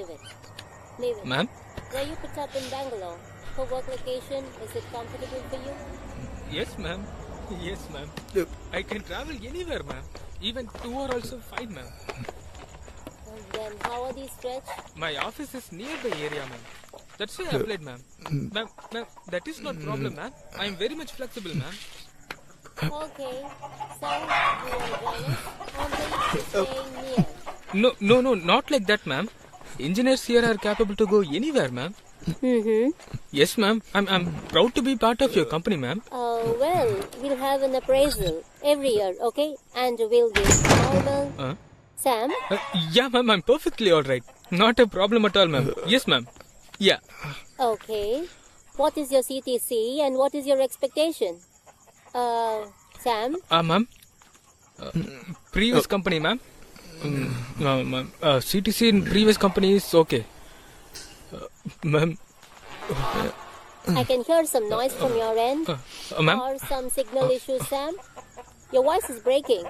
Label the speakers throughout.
Speaker 1: Leave it. Leave it.
Speaker 2: Ma'am?
Speaker 1: Were you put up in Bangalore? For work location, is it comfortable for you?
Speaker 2: Yes, ma'am. Yes, ma'am. I can travel anywhere, ma'am. Even 2 are also fine, ma'am.
Speaker 1: And then how are these stretched?
Speaker 2: My office is near the area, ma'am. That's why I applied, ma'am. Ma'am, that is not problem, ma'am. I am very much flexible, ma'am.
Speaker 1: Okay. So, you want to join us? Only staying near.
Speaker 2: No, not like that, ma'am. Engineers here are capable to go anywhere, ma'am.
Speaker 1: Mm-hmm.
Speaker 2: Yes, ma'am. I'm proud to be part of your company, ma'am.
Speaker 1: Well, we'll have an appraisal every year, okay? And we'll give normal. Sam?
Speaker 2: Yeah, ma'am. I'm perfectly all right. Not a problem at all, ma'am. Yes, ma'am. Yeah.
Speaker 1: Okay. What is your CTC and what is your expectation? Sam?
Speaker 2: Ma'am. Previous company, ma'am. Ma'am. CTC in previous company is okay. Ma'am.
Speaker 1: I can hear some noise from your end.
Speaker 2: Ma'am.
Speaker 1: Or some signal issues, Sam. Your voice is breaking.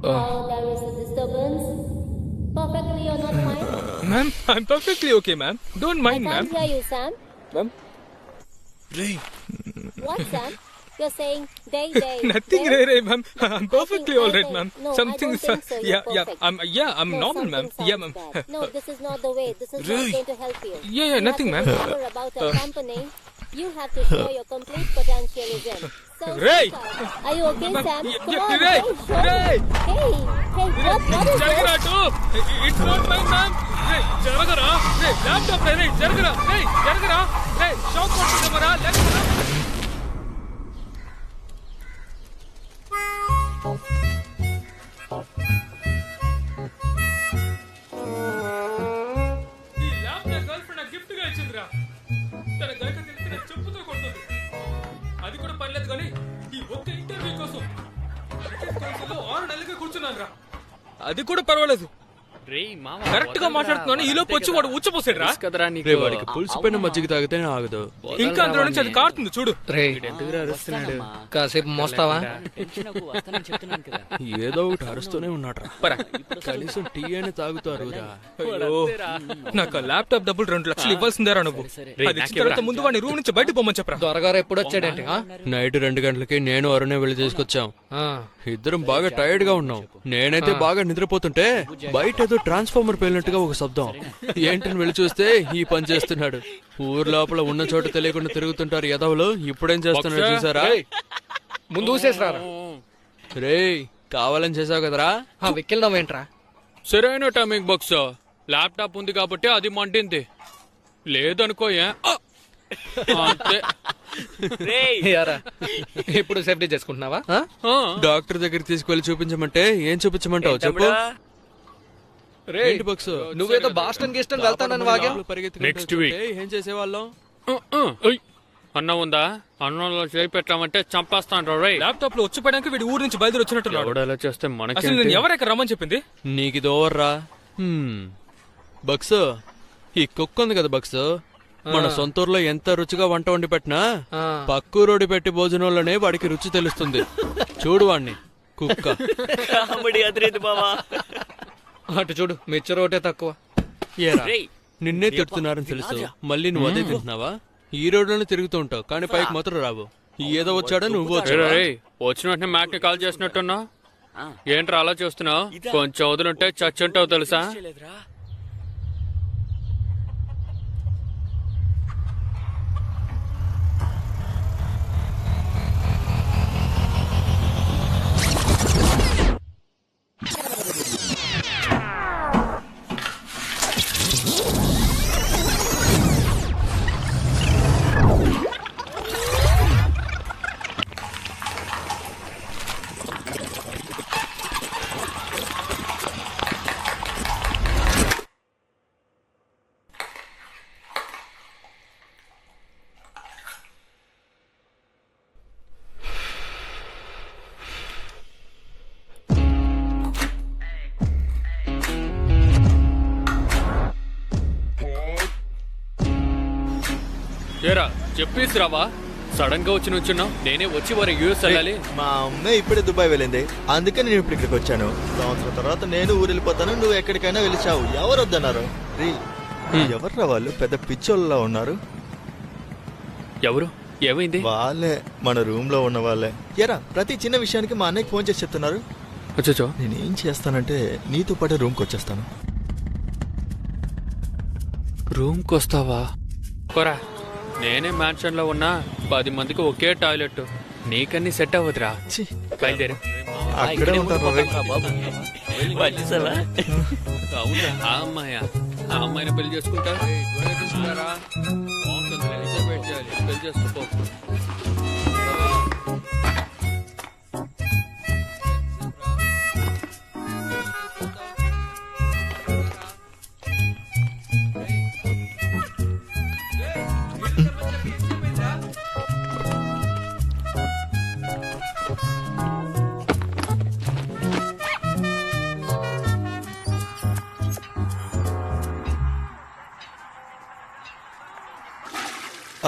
Speaker 1: There is a disturbance. Perfectly or not fine?
Speaker 2: Ma'am, I'm perfectly okay, ma'am. Don't mind,
Speaker 1: I
Speaker 2: ma'am.
Speaker 1: can't hear you, Sam.
Speaker 2: Ma'am.
Speaker 1: What, Sam? You're saying day.
Speaker 2: Nothing,
Speaker 1: day?
Speaker 2: Ray, ma'am. I'm perfectly all right, ma'am.
Speaker 1: No,
Speaker 2: Something
Speaker 1: I don't think so. You're perfect.
Speaker 2: I'm
Speaker 1: No,
Speaker 2: normal, ma'am.
Speaker 1: something
Speaker 2: Yeah, ma'am.
Speaker 1: sounds bad. No, this is not the way. This is not going to help you.
Speaker 2: Yeah,
Speaker 1: You
Speaker 2: nothing,
Speaker 1: have
Speaker 2: ma'am.
Speaker 1: to remember about a company. You have to show your complete potentialism. So,
Speaker 2: Ray!
Speaker 1: are you okay, Sam? Come on,
Speaker 2: Ray!
Speaker 1: show me.
Speaker 2: Ray!
Speaker 1: Hey, what is this?
Speaker 2: Jaragara, too. It's not mine, ma'am. Ray, Jaragara. Ray, laptop, Ray, Jaragara. Ray, Jaragara. Ray, shock what camera. Jaragara. ఈ lap నా girl friend gift గా ఇచ్చిందిరా. తన గైక తెలిసిన చెప్పుతో కొడుతుంది. అది కూడా పర్లేదు కానీ ఈ ఒక్క ఇంటర్వ్యూ కోసం బ్రిటిష్ కౌన్సిల్లో 6 నెలలుగా కూర్చున్నాను రా. అది కూడా పర్వాలేదు. కరెక్ట్ గా మాట్లాడుతున్నాను. ఈ లోపు వచ్చి వాడు ఉచ్చపోసాడు రా.
Speaker 3: వాడికి పులిసిపోయిన మజ్జిగ తాగితేనే ఆగదు.
Speaker 2: ఇంకా అందులో నుంచి అది కారుతుంది చూడు.
Speaker 4: కాసేపు మోస్తావా?
Speaker 3: ఏదో ఒకటి అరుస్తూనే ఉన్నాడు. కనీసం టీ అయినా తాగుతారు.
Speaker 2: నాకు ల్యాప్టాప్ డబ్బులు 2 లక్షలు ఇవ్వాల్సిందేరా నువ్వు. అది ఇచ్చిన తర్వాత ముందు వాడిని రూమ్ నుంచి బయట పొమ్మని చెప్పరా.
Speaker 4: దొరగారు ఎప్పుడు వచ్చాడంటే
Speaker 3: నైట్ 2 గంటలకి నేను అరుణే వెళ్ళి తీసుకొచ్చాం. ఇద్దరం బాగా టైర్డ్ గా ఉన్నాం. నేనైతే బాగా నిద్రపోతుంటే బయట ఏదో ట్రాన్స్ఫార్మర్ పేలినట్టుగా ఒక శబ్దం. ఏంటని వెళ్ళి చూస్తే ఈ పని చేస్తున్నాడు. ఊరు లోపల ఉన్న చోట తెలియకుండా తిరుగుతుంటారు యదవులు. ఇప్పుడేం చేస్తున్నాడు చూసారా?
Speaker 4: ముందు ఊసేసరా.
Speaker 3: రేయ్, కావాలని చేసావు కదరా.
Speaker 4: వెక్కిల్దాం ఏంట్రా?
Speaker 3: సరైన టైమింగ్ బాక్స్. ల్యాప్టాప్ ఉంది కాబట్టి అది మంటింది. లేదనుకో
Speaker 4: ఇప్పుడు సేఫ్టీ చేసుకుంటున్నావా?
Speaker 3: డాక్టర్ దగ్గరికి తీసుకువెళ్ళి చూపించమంటే ఏం చూపించమంటావు చెప్పు.
Speaker 4: నువ్వేదో బాస్టన్ గీస్టన్ వెళ్తానని వాగా.
Speaker 3: నెక్స్ట్ వీక్ ఏం చేసేవాళ్ళం?
Speaker 5: అన్నం ఉందా? అన్నంలో చేయి పెట్టామంటే చంపేస్తాను.
Speaker 2: ల్యాప్టాప్ లో వచ్చిపోయాక వీడి ఊరు నుంచి బయలుదేరి వచ్చినట్టున్నాడు.
Speaker 5: ఎలా చేస్తే
Speaker 2: అసలు
Speaker 5: మనకి
Speaker 2: నేను ఎవరైనా రమ్మని చెప్పింది?
Speaker 3: నీకు ఇది ఓవర్రా. బక్స్, ఈ కుక్క ఉంది కదా బక్స్, మన సొంత ఊర్లో ఎంత రుచిగా వంట వండి పెట్టినా పక్కూరోడి పెట్టి భోజనంలోనే వాడికి రుచి తెలుస్తుంది. చూడు వాణ్ణి, కుక్క.
Speaker 4: అటు చూడు, మిచ్చర్ ఒకటే తక్కువ.
Speaker 3: నిన్నే తిడుతున్నారని తెలుసు, మళ్ళీ నువ్వు అదే తింటున్నావా? ఈ రోడ్లోనే తిరుగుతూ ఉంటావు కానీ పైకి మాత్రం రావు. ఏదో వచ్చాడో నువ్వు
Speaker 5: వచ్చిన వెంటనే మ్యాక్ ని కాల్ చేసినట్టున్నా. ఏంట్రా అలా చూస్తున్నావు? కొంచెం వదులుంటే చచ్చుంటావు తెలుసా? ఏరా చెప్పేసి రావా? సడన్ గా వచ్చి నుంచున్నావు. నేనే వచ్చి వారి యూఎస్ వెళ్ళాలి.
Speaker 6: మా అమ్మే ఇప్పుడే దుబాయ్ వెళ్ళింది, అందుకే నేను ఇప్పుడు ఇక్కడికి వచ్చాను. సంవత్సరం తర్వాత నేను ఊరు వెళ్ళిపోతాను, నువ్వు ఎక్కడికైనా వెళ్ళిచావు. ఎవరు వద్దన్నారు? రీ ఎవర్రా వాళ్ళు? పెద్ద పిచ్చోళ్ళలా ఉన్నారు.
Speaker 5: ఎవరు? ఏమైంది?
Speaker 6: వాళ్ళే, మన రూమ్ లో ఉన్న వాళ్ళే. ఎరా ప్రతి చిన్న విషయానికి మా అన్నయ్యకి ఫోన్ చేసి చెప్తున్నారు.
Speaker 5: వచ్చో
Speaker 6: నేనేం చేస్తానంటే నీతో పాటే రూమ్కి వచ్చేస్తాను.
Speaker 5: రూమ్కి వస్తావా? కొరా, నేనే మ్యాన్షన్ లో ఉన్నా 10 మందికి ఒకే టాయిలెట్. నీకన్నీ సెట్ అవ్వదురా.
Speaker 6: ఛీ,
Speaker 5: బయలుదేరు.
Speaker 6: అక్కడే ఉంటాను రే.
Speaker 5: అవునా? ఆ అమ్మాయా? ఆ అమ్మాయిని పెళ్లి చేసుకుంటా? పెళ్లి చేసుకో.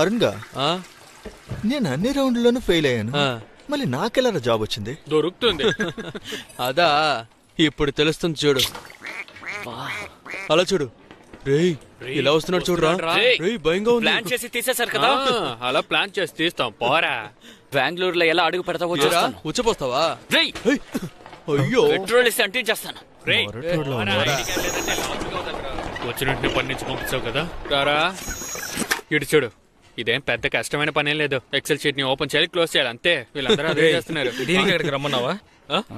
Speaker 6: అరుణ్ గా,
Speaker 3: ఆ?
Speaker 6: నేను అన్ని రౌండ్లోనూ ఫెయిల్ అయ్యాను.
Speaker 3: ఆ.
Speaker 6: మళ్ళీ నాకెలా జాబ్ వచ్చింది?
Speaker 5: దొరుకుతుంది.
Speaker 3: అదా ఇప్పుడు తెలుస్తుంది చూడు. అలా చూడు. రేయ్ ఇలా వస్తున్నాడు చూడరా. రేయ్ భయంగా ఉంది.
Speaker 7: ప్లాన్ చేసి తీసేశారు కదా.
Speaker 5: అలా ప్లాన్ చేసి తీస్తాం. పోరా.
Speaker 7: బెంగళూరులో ఎలా అడుగు పెడతావో
Speaker 3: ఏరా,
Speaker 7: చూస్తాను.
Speaker 3: ఉచ్చపోస్తావా?
Speaker 7: రేయ్,
Speaker 3: ఏయ్, అయ్యో
Speaker 7: పెట్రోల్ ఇస్తే అంటించేస్తాను.
Speaker 5: రేయ్,
Speaker 6: మొరటోడ్లో ఉన్నారా?
Speaker 5: వచ్చినట్టు పని నుంచి పంపించావు కదా. రారా ఇటు చూడు. ఇదేం పెద్ద కష్టమైన పనేం లేదు. ఎక్సెల్ షీట్ ని ఓపెన్ చేయాలి, క్లోజ్ చేయాలి, అంతే. వీళ్ళందరూ అదే చేస్తున్నారు.
Speaker 4: దీనికి ఇక్కడికి రమ్మన్నావా?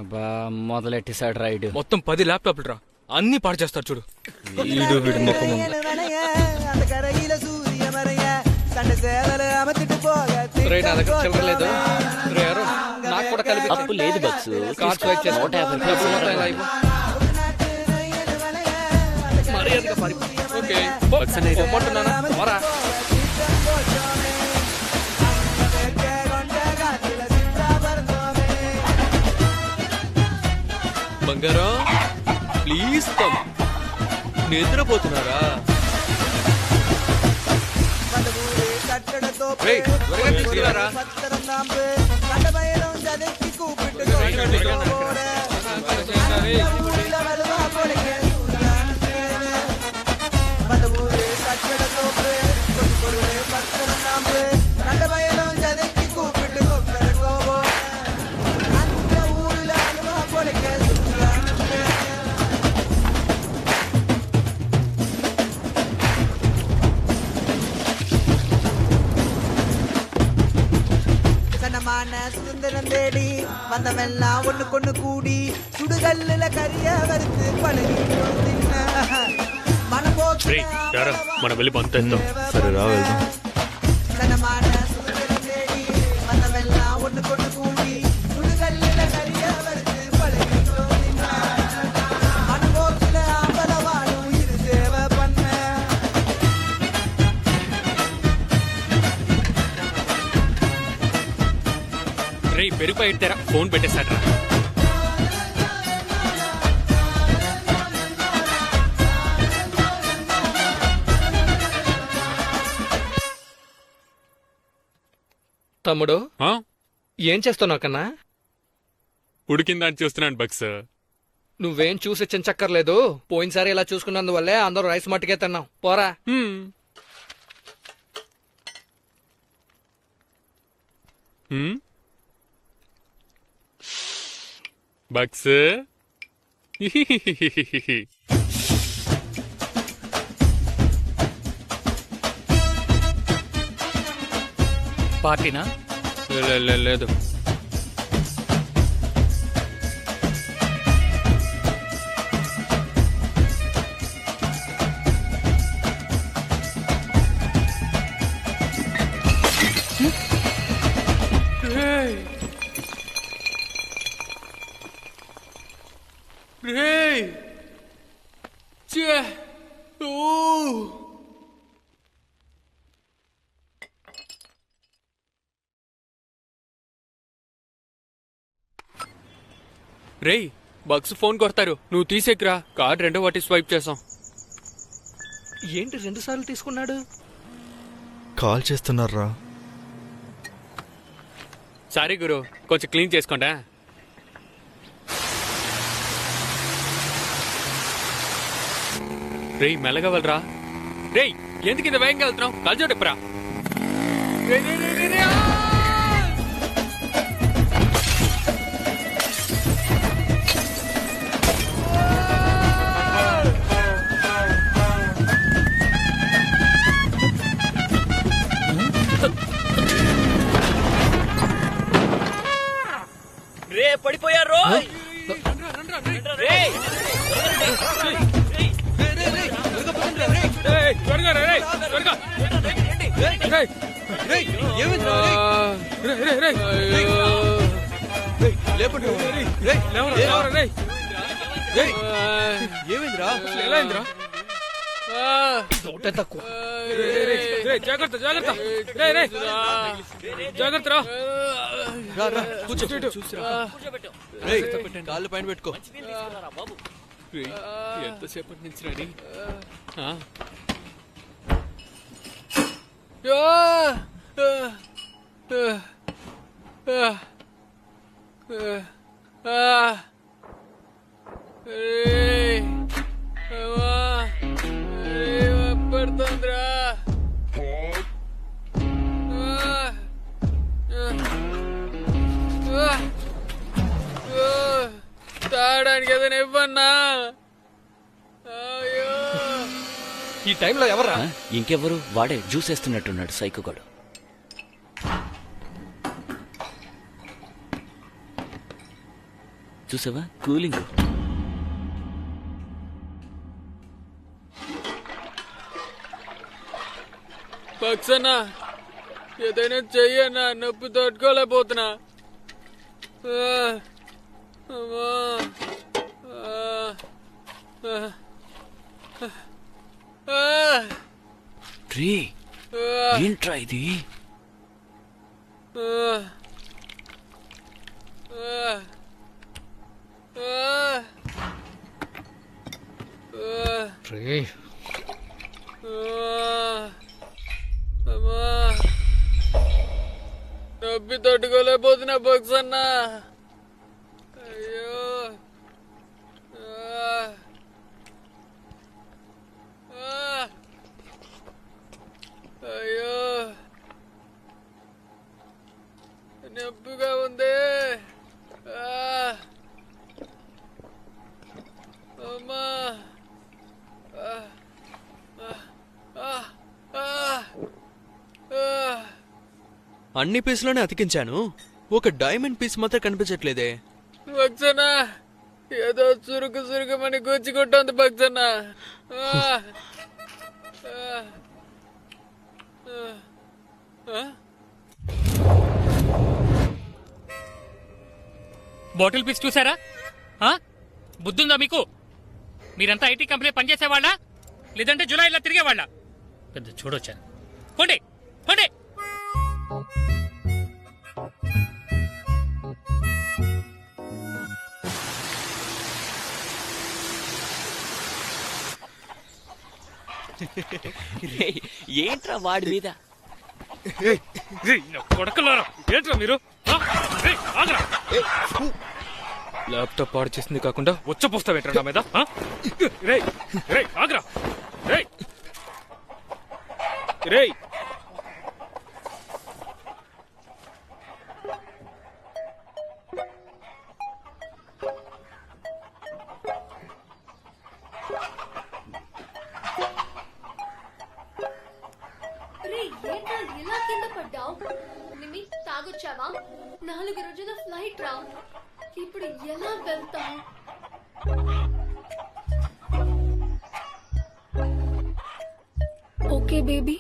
Speaker 7: అబ్బా మొదలెట్టేసాడు రైడ్.
Speaker 4: మొత్తం 10 ల్యాప్టాప్లు రా, అన్ని పాడు చేస్తారు చూడు.
Speaker 7: వీడు ముఖం
Speaker 4: రేయ్, నా దగ్గర చిల్లర లేదు. రేయ్, అరుణ్, నాకు కూడా కలిపి
Speaker 7: అప్పు లేదు బక్స్.
Speaker 4: కార్డ్ స్వైప్ చేసి
Speaker 7: 150
Speaker 4: డబ్బులు మొత్తం ఇలా ఇవ్వు. మర్యాదగా పారిపో.
Speaker 5: ఓకే, బక్స్ అనేది
Speaker 4: పొమ్మంటున్నానా? పోరా.
Speaker 3: బంగారం ప్లీజ్ కమ్. నిద్రపోతున్నారా? రేయ్, త్వరగా తీసుకురారా.
Speaker 8: சுதந்திரம் தேடி வந்தமெல்லாம் ஒண்ணு கொண்டு கூடி சுடுகல்லுல கரிய வறுத்து பழகிட்டோம் தின்ன மனபோக்கு
Speaker 5: మనం వెళ్ళి పంతేద్దాం.
Speaker 6: సరే రా వెళ్దాం.
Speaker 8: சனமான சுதந்திரம் தேடி வந்தமெல்லாம் ஒண்ணு கொண்டு கூடி சுடுகல்லுல கரிய வறுத்து பழகிட்டோம் தின்ன மனபோக்குல ஆம்பல வாழும் இது சேவை பண்ண.
Speaker 5: రే పెరిగిపోయి ఇట్టారా, ఫోన్ పెట్టేశాడ్రా.
Speaker 4: తమ్ముడు,
Speaker 5: ఆ?
Speaker 4: ఏం చేస్తున్నావు కన్నా?
Speaker 5: ఉడికిందని చూస్తున్నాను బక్స్.
Speaker 4: నువ్వేం చూసి చించక్కర్లేదు. పోయినసారి ఇలా చూసుకున్నందువల్లే అందరూ రైస్ మట్టుకే తిన్నాం. పోరా.
Speaker 5: బక్స్
Speaker 7: పార్టీనా?
Speaker 5: లేదు. రేయ్ చే ఓ రేయ్, బక్స్ ఫోన్ కొడతారు, నువ్వు తీసేకురా. కార్డ్ 2వ వాటి స్వైప్ చేసాం.
Speaker 4: ఏంటి 2 సార్లు తీసుకున్నాడు?
Speaker 6: కాల్ చేస్తున్నారా?
Speaker 5: సారీ గురు, కొంచెం క్లీన్ చేసుకోండా. రేయ్ మెల్లగా వెళ్ళరా. రేయ్ ఎందుకు ఇంత వేగంగా వెళ్తున్నావు? కలచోటి ఎప్పురా.
Speaker 7: రే పడిపోయారు.
Speaker 2: జాగ్రత్త జాగ్రత్త. జాగ్రత్త రా.
Speaker 3: కాళ్ళు పైన పెట్టుకో.
Speaker 5: ఎంతసేపటి నుంచి రెడీ? పడుతుందిరా. తాగడానికి ఏదైనా ఇవ్వన్నా.
Speaker 4: ఈ టైంలో ఎవరా?
Speaker 7: ఇంకెవరు? వాడే జ్యూస్ వేస్తున్నట్టున్నాడు సైకోగాడు. చూసావా కూలింగ్.
Speaker 5: పక్షన్నా ఏదైనా చెయ్యన్నా, నొప్పి తట్టుకోలేకపోతున్నా.
Speaker 7: ఏంట్రా ఇది?
Speaker 5: నొప్పి తట్టుకోలేకపోతున్నా పక్షన్నా. అయ్యో అయ్యో నొప్పిగా ఉంది. అమ్మా
Speaker 3: అన్ని పీసులోనే అతికించాను, ఒక డైమండ్ పీస్ మాత్రం కనిపించట్లేదే.
Speaker 5: భక్సనా ఏదో చురుకు చురుకుమని గుచ్చుకుంటోంది భక్సనా.
Speaker 9: బాటిల్ పీస్ చూసారా? బుద్ధుందా మీకు? మీరంతా ఐటీ కంపెనీ పనిచేసేవాళ్ళ లేదంటే జూలైలో తిరిగేవాళ్ళ? పెద్ద చూడొచ్చా? పోండి పోండి.
Speaker 7: ఏంట్రా వాడి మీద?
Speaker 9: కొడకలారా ఏంట్రా మీరు?
Speaker 2: ల్యాప్టాప్ పాడు చేసింది కాకుండా వచ్చపోస్తా పెట్టరా నా మీద. రేయ్ రేయ్ ఆగ్రా. రేయ్ రేయ్
Speaker 1: ఎలా కింద పడ్డావు? నిమి తాగొచ్చావా? 4 రోజుల ఫ్లైట్ రా. ఇప్పుడు ఎలా వెళ్తావు? Okay baby.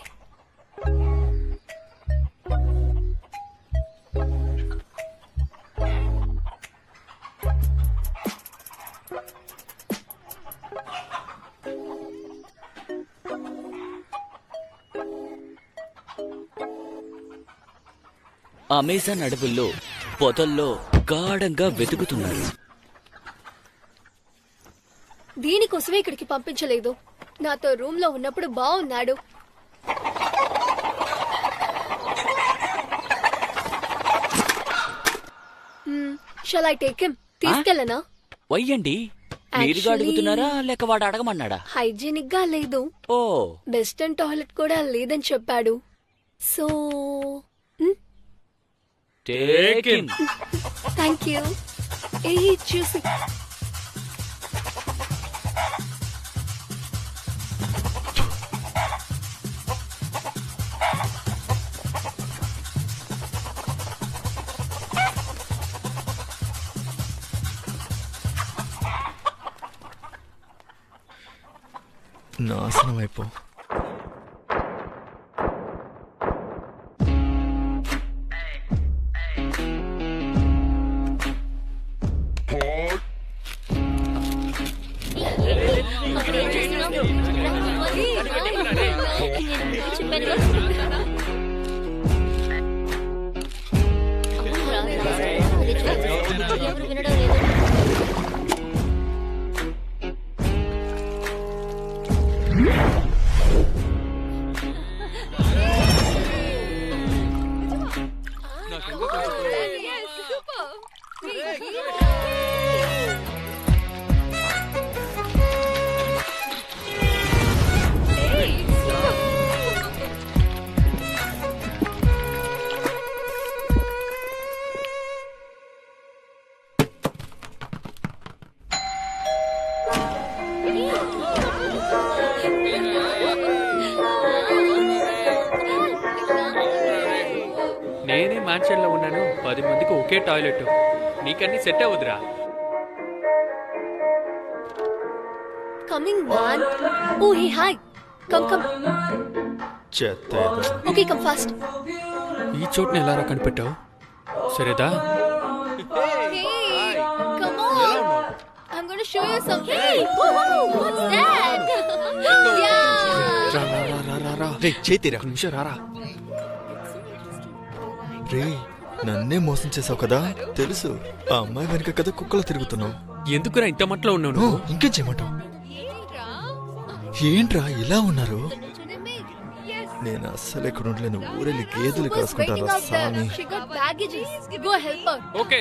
Speaker 7: అమెజాన్ అడవుల్లో పొదల్లో గాఢంగా వెతుకుతున్నారు.
Speaker 1: దీనికోసమే ఇక్కడికి పంపించలేదు. నాతో రూమ్ లో ఉన్నప్పుడు బాగున్నాడు. Shall I take him? తీసుకెళ్ళనా?
Speaker 7: వయ్యండి మీరుగా
Speaker 1: Actually-
Speaker 7: అడుగుతున్నారా లేక వాడు అడగమన్నాడా?
Speaker 1: హైజీనిక్ గా లేదు,
Speaker 7: ఓ
Speaker 1: వెస్టర్న్ టాయిలెట్ కూడా లేదని చెప్పాడు. So
Speaker 7: take him.
Speaker 1: Thank you. ఏ చూసి
Speaker 6: నాశనం అయిపో.
Speaker 1: ఎవరు వినడం లేదు.
Speaker 5: నేనే మ్యాన్షన్ లో ఉన్నాను, 10 మందికి ఒకే టాయిలెట్. నీకన్నీ సెట్ అవ్వదురా.
Speaker 1: Coming man. Oh hey hi. Come.
Speaker 6: చెత్త ఏదో.
Speaker 1: Okay, come fast.
Speaker 5: ఈ చోటుని ఎలా కనిపెట్టావు? సరేదా?
Speaker 1: Hey, come on. I'm going to show you something. Hey, what's that? Yeah.
Speaker 5: రా.
Speaker 6: రే చేతిరా.
Speaker 5: ఒక నిమిషం రారా.
Speaker 6: రే నన్నే మోసం చేసావు కదా, తెలుసు. ఆ అమ్మాయి వెనక కదా కుక్కలు తిరుగుతున్నావు.
Speaker 5: ఎందుకురా ఇంత మట్లో ఉన్నావు
Speaker 6: ఓ,
Speaker 5: నువ్వు?
Speaker 6: ఇంకేం చేయమంటావు? ఏంట్రా ఇలా ఉన్నారు? నేను అస్సలు ఇక్కడ ఉండలేను. ఊరెళ్ళి గేదెలు
Speaker 1: Super's waiting
Speaker 6: కాసుకుంటారా
Speaker 1: out there.
Speaker 6: సామి?
Speaker 1: She got baggages. Go help her.
Speaker 5: Okay